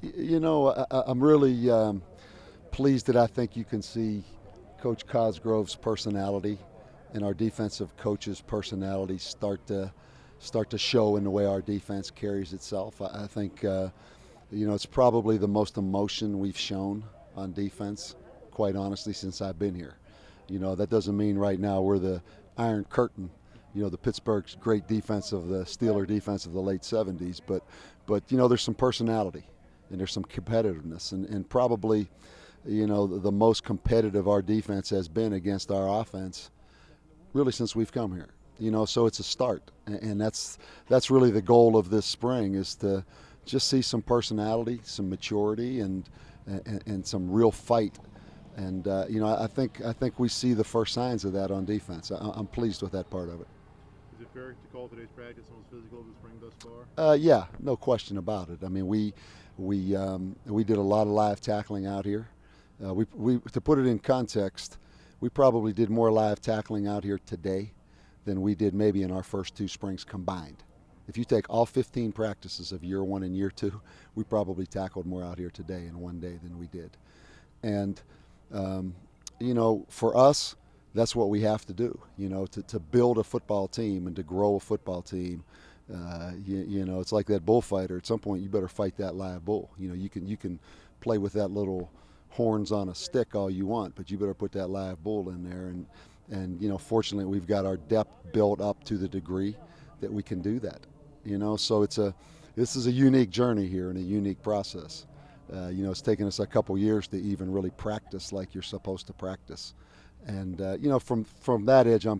I'm really pleased that I think you can see Coach Cosgrove's personality and our defensive coach's personality start to show in the way our defense carries itself. I think it's probably the most emotion we've shown on defense, quite honestly, since I've been here. That doesn't mean right now we're the Iron Curtain, the Pittsburgh's great defense of the Steeler defense of the late 70s, but there's some personality and there's some competitiveness, and probably the most competitive our defense has been against our offense really since we've come here. So it's a start, and that's really the goal of this spring, is to just see some personality, some maturity, and some real fight. And I think we see the first signs of that on defense. I'm pleased with that part of it. Is it fair to call today's practice the most physical of the spring thus far? Yeah, no question about it. I mean, we did a lot of live tackling out here. We to put it in context, we probably did more live tackling out here today than we did maybe in our first two springs combined. If you take all 15 practices of year one and year two, we probably tackled more out here today in one day than we did. And, for us, that's what we have to do, to build a football team and to grow a football team. It's like that bullfighter. At some point, you better fight that live bull. You can play with that little horns on a stick all you want, but you better put that live bull in there. And fortunately, we've got our depth built up to the degree that we can do that. So this is a unique journey here and a unique process. It's taken us a couple years to even really practice like you're supposed to practice. And from that edge, I'm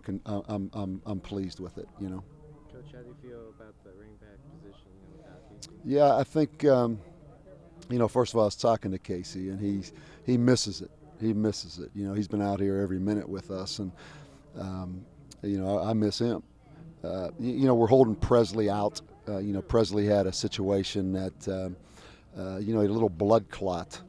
pleased with it. Coach, how do you feel about the running back position, Davie? Yeah, I think first of all, I was talking to Casey, and he misses it. He misses it. He's been out here every minute with us, and I miss him. We're holding Presley out. Presley had a situation that a little blood clot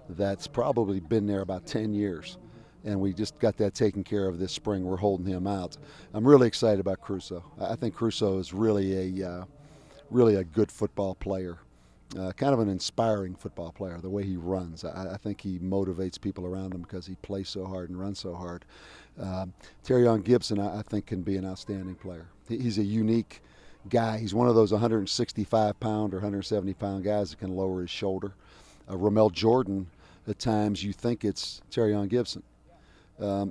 that's probably been there about 10 years. And we just got that taken care of this spring. We're holding him out. I'm really excited about Crusoe. I think Crusoe is really a good football player, kind of an inspiring football player, the way he runs. I think he motivates people around him because he plays so hard and runs so hard. Terrion Gibson, I think, can be an outstanding player. He's a unique guy. He's one of those 165-pound or 170-pound guys that can lower his shoulder. Ramel Jordan, at times you think it's Terrion Gibson.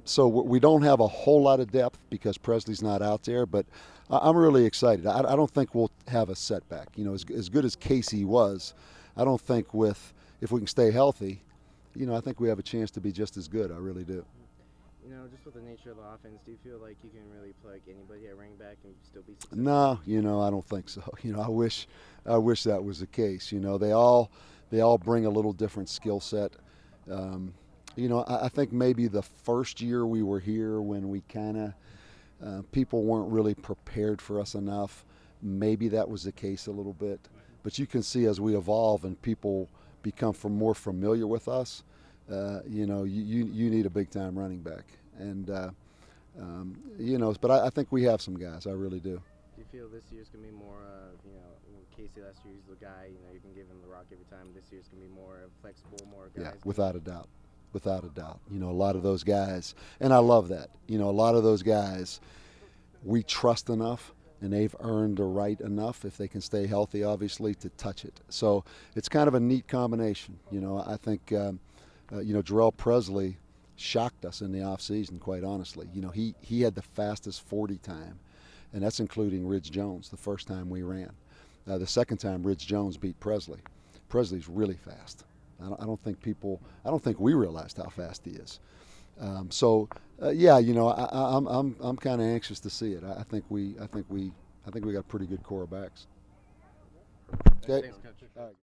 So we don't have a whole lot of depth because Presley's not out there, but I'm really excited. I don't think we'll have a setback. As good as Casey was, I don't think if we can stay healthy, I think we have a chance to be just as good. I really do. Just with the nature of the offense, do you feel like you can really plug anybody at running back and still be successful? No, I don't think so. I wish that was the case. They all bring a little different skill set. I think maybe the first year we were here, when we kind of people weren't really prepared for us enough, maybe that was the case a little bit. But you can see as we evolve and people become more familiar with us, you need a big time running back. And but I think we have some guys. I really do. Do you feel this year's gonna be more, Casey last year he's the guy, you can give him the rock every time. This year's gonna be more flexible, more guys. Yeah, without a doubt. Without a doubt. A lot of those guys, and I love that. A lot of those guys we trust enough, and they've earned the right enough, if they can stay healthy, obviously, to touch it. So it's kind of a neat combination. I think, Jarrell Presley shocked us in the offseason, quite honestly. He had the fastest 40 time, and that's including Ridge Jones, the first time we ran. The second time, Ridge Jones beat Presley. Presley's really fast. I don't think we realized how fast he is. Yeah, I'm kind of anxious to see it. I think we got pretty good core backs. Okay. Thanks, Coach. All right.